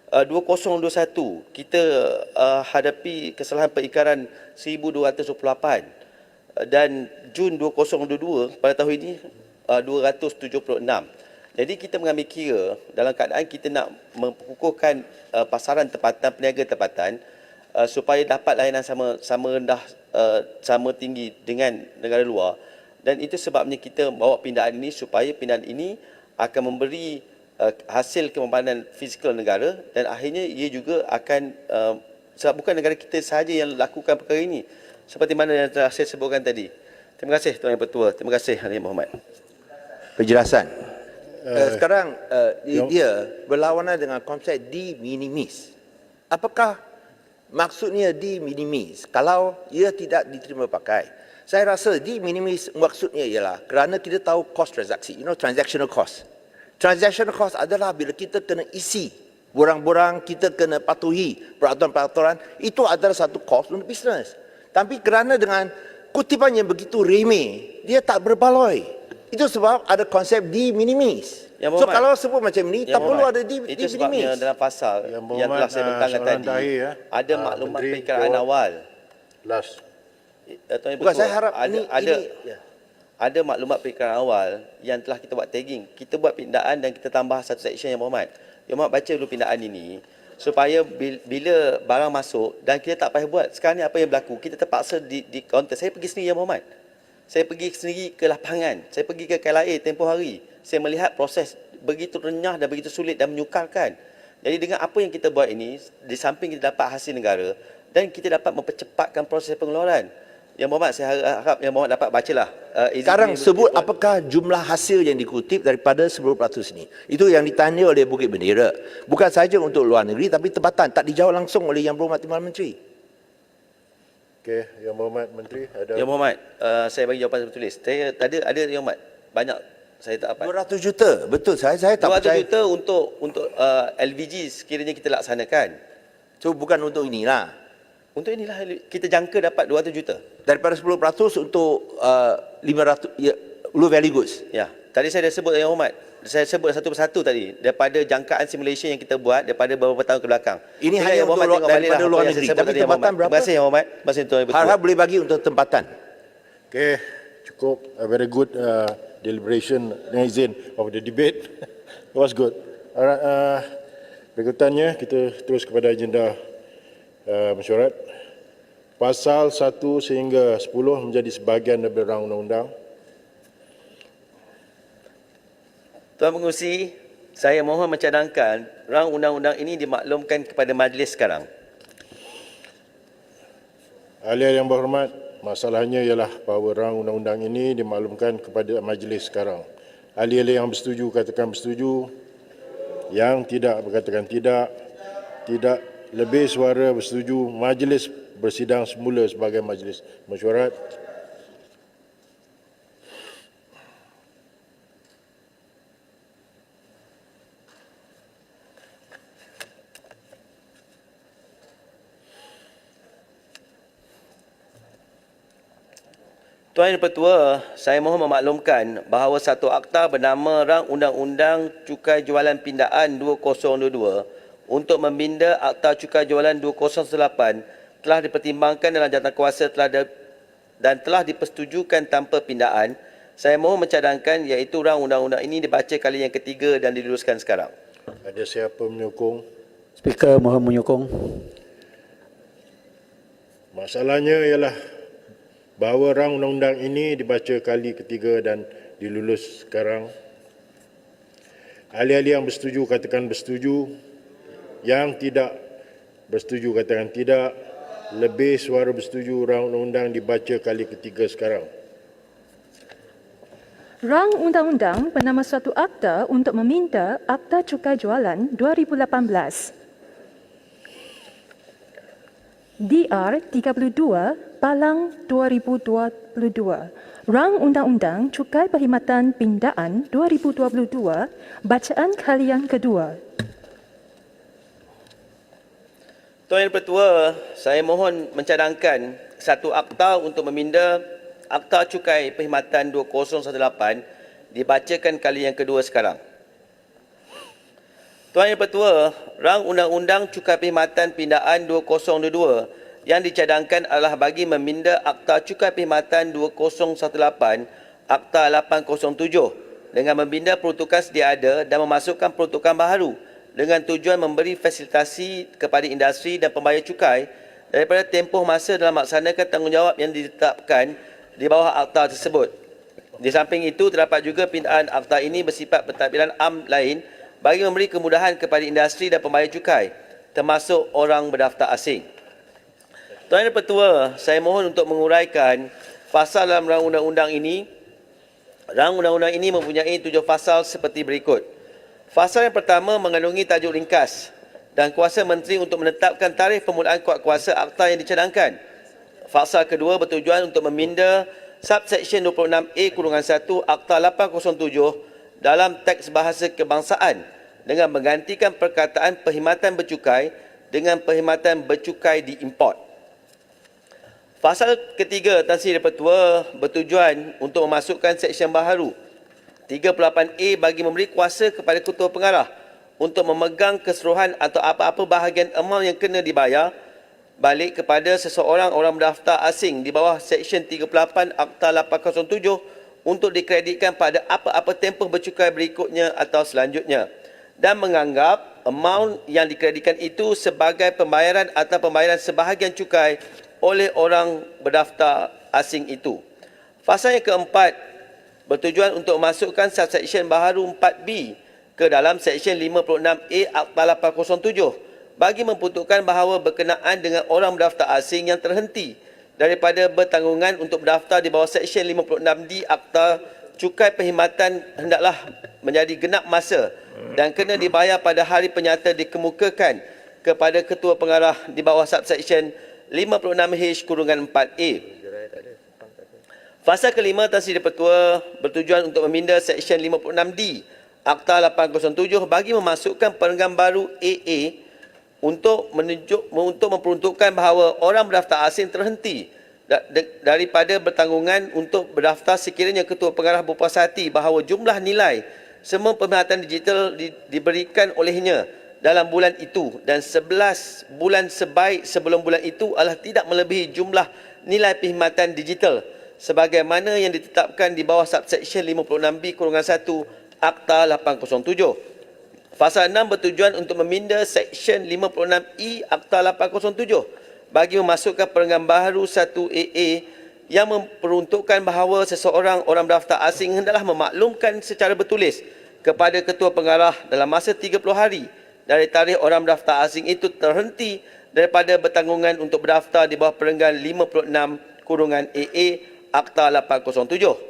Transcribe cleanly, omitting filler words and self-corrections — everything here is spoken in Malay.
2021 kita hadapi kesalahan perikaran 1228 dan Jun 2022 pada tahun ini 276. Jadi kita mengambil kira dalam keadaan kita nak mengukuhkan pasaran tempatan, peniaga tempatan supaya dapat layanan sama rendah, sama tinggi dengan negara luar, dan itu sebabnya kita bawa pindaan ini supaya pindaan ini akan memberi hasil kempanan fizikal negara, dan akhirnya ia juga akan sebab bukan negara kita sahaja yang lakukan perkara ini seperti mana yang telah saya sebutkan tadi. Terima kasih Tuan Yang Pertua. Terima kasih Halim Mohamad. Penjelasan. Sekarang dia berlawanan dengan konsep de minimis. Apakah maksudnya de minimis kalau ia tidak diterima pakai? Saya rasa de minimis maksudnya ialah kerana kita tahu cost transaksi, transactional cost. Transactional cost adalah bila kita kena isi borang-borang, kita kena patuhi peraturan-peraturan, itu adalah satu cost untuk bisnes. Tapi kerana dengan kutipan yang begitu remeh, dia tak berbaloi. Itu sebab ada konsep de minimis. So kalau sebut macam ni, tak perlu ada de minimis. Itu sebabnya dalam pasal yang telah saya bentangkan tadi, ada maklumat perkiraan awal. Bukan, saya harap ada maklumat perkiraan awal yang telah kita buat tagging. Kita buat pindaan dan kita tambah satu section yang Muhammad. Yang Muhammad baca dulu pindaan ini supaya bila barang masuk dan kita tak payah buat. Sekarang ni apa yang berlaku? Kita terpaksa di kaunter. Saya pergi sendiri yang Muhammad. Saya pergi sendiri ke lapangan. Saya pergi ke KLIA tempoh hari. Saya melihat proses begitu renyah dan begitu sulit dan menyukarkan. Jadi dengan apa yang kita buat ini, di samping kita dapat hasil negara dan kita dapat mempercepatkan proses pengeluaran. Yang Muhammad, saya harap Yang Muhammad dapat bacalah. Sekarang sebut apakah jumlah hasil yang dikutip daripada 10% ini. Itu yang ditanya oleh Bukit Bendera. Bukan saja untuk luar negeri tapi tempatan. Tak dijawab langsung oleh Yang Berhormat Timbalan Menteri. Okey, Yang Berhormat Menteri ada. Yang Berhormat, saya bagi jawapan tertulis. Saya tadi ada Yang Berhormat. Banyak saya tak dapat. 200 juta. Betul, saya tak percaya. 200 juta untuk LVG sekiranya kita laksanakan. So bukan untuk inilah. Untuk inilah kita jangka dapat 200 juta. Daripada 10% untuk 500 low value goods. Ya, tadi saya dah sebut Yang Hormat. Saya sebut satu persatu tadi daripada jangkaan simulation yang kita buat daripada beberapa tahun ke belakang. Ini hanya untuk daripada luar negeri. Tapi tempatan berapa? Terima kasih Yang Hormat. Terima kasih Tuan Ibu. Harap boleh bagi untuk tempatan. Okey, cukup. A very good deliberation dengan izin of the debate. It was good. Alright, berikutannya kita terus kepada agenda mesyuarat. Pasal 1 sehingga 10 menjadi sebahagian daripada rang undang-undang. Tuan Pengerusi, saya mohon mencadangkan rang undang-undang ini dimaklumkan kepada majlis sekarang. Ahli yang berhormat, masalahnya ialah bahawa rang undang-undang ini dimaklumkan kepada majlis sekarang. Ahli-ahli yang bersetuju katakan bersetuju, yang tidak berkatakan tidak, tidak lebih suara bersetuju, majlis bersidang semula sebagai majlis mesyuarat. Tuan Yang Pertua, saya mohon memaklumkan bahawa satu akta bernama Rang Undang-Undang Cukai Jualan Pindaan 2022 untuk membina Akta Cukai Jualan 208 telah dipertimbangkan dalam jawatankuasa dan telah dipersetujukan tanpa pindaan. Saya mohon mencadangkan iaitu rang undang-undang ini dibaca kali yang ketiga dan diluluskan sekarang. Ada siapa menyokong? Speaker mohon menyokong. Masalahnya ialah bahawa rang undang-undang ini dibaca kali ketiga dan dilulus sekarang. Ahli-ahli yang bersetuju katakan bersetuju, yang tidak bersetuju katakan tidak. Lebih suara bersetuju rang undang-undang dibaca kali ketiga sekarang. Rang undang-undang bernama suatu akta untuk meminta Akta Cukai Jualan 2018. DR 32/2022. Rang Undang-Undang Cukai Perkhidmatan Pindaan 2022, bacaan kali yang kedua. Tuan Yang Pertua, saya mohon mencadangkan satu akta untuk meminda Akta Cukai Perkhidmatan 2018 dibacakan kali yang kedua sekarang. Tuan Yang Pertua, Rang Undang-Undang Cukai Perkhidmatan Pindaan 2022 yang dicadangkan adalah bagi meminda Akta Cukai Perkhidmatan 2018, Akta 807 dengan meminda peruntukan sedia ada dan memasukkan peruntukan baharu dengan tujuan memberi fasilitasi kepada industri dan pembayar cukai daripada tempoh masa dalam melaksanakan tanggungjawab yang ditetapkan di bawah akta tersebut. Di samping itu, terdapat juga pindaan akta ini bersifat pentadbiran am lain bagi memberi kemudahan kepada industri dan pembayar cukai, termasuk orang berdaftar asing. Tuan Yang Pertua, saya mohon untuk menguraikan pasal dalam rang undang-undang ini. Rang undang-undang ini mempunyai 7 pasal seperti berikut. Pasal yang pertama mengandungi tajuk ringkas dan kuasa menteri untuk menetapkan tarikh permulaan kuasa akta yang dicadangkan. Pasal kedua bertujuan untuk meminda subsection 26A-1 Akta 807 dalam teks bahasa kebangsaan dengan menggantikan perkataan perkhidmatan bercukai dengan perkhidmatan bercukai diimport. Pasal ketiga, Tan Sri Pertua, bertujuan untuk memasukkan seksyen baharu 38A bagi memberi kuasa kepada ketua pengarah untuk memegang keseluruhan atau apa-apa bahagian amount yang kena dibayar balik kepada seseorang orang berdaftar asing di bawah Seksyen 38 Akta 807 untuk dikreditkan pada apa-apa tempoh bercukai berikutnya atau selanjutnya dan menganggap amount yang dikreditkan itu sebagai pembayaran atau pembayaran sebahagian cukai oleh orang berdaftar asing itu. Pasal yang keempat bertujuan untuk memasukkan subseksyen baharu 4B ke dalam Seksyen 56A Akta 807 bagi memperuntukkan bahawa berkenaan dengan orang berdaftar asing yang terhenti daripada bertanggungan untuk berdaftar di bawah Seksyen 56D Akta Cukai Perkhidmatan hendaklah menjadi genap masa dan kena dibayar pada hari penyata dikemukakan kepada ketua pengarah di bawah subseksyen 56H-4A. Fasa kelima, Tan Sri Pertua, bertujuan untuk meminda Seksyen 56D Akta 807 bagi memasukkan perenggan baru AA untuk memperuntukkan bahawa orang berdaftar asing terhenti daripada bertanggungan untuk berdaftar sekiranya ketua pengarah berpuas hati bahawa jumlah nilai semua perkhidmatan digital diberikan olehnya dalam bulan itu dan 11 bulan sebaik sebelum bulan itu adalah tidak melebihi jumlah nilai perkhidmatan digital sebagaimana yang ditetapkan di bawah subseksyen 56B-1 Akta 807. Pasal 6 bertujuan untuk meminda Seksyen 56E Akta 807 bagi memasukkan perenggan baharu 1AA yang memperuntukkan bahawa seseorang orang berdaftar asing hendaklah memaklumkan secara bertulis kepada ketua pengarah dalam masa 30 hari dari tarikh orang berdaftar asing itu terhenti daripada bertanggungan untuk berdaftar di bawah perenggan 56-AA Akta 807.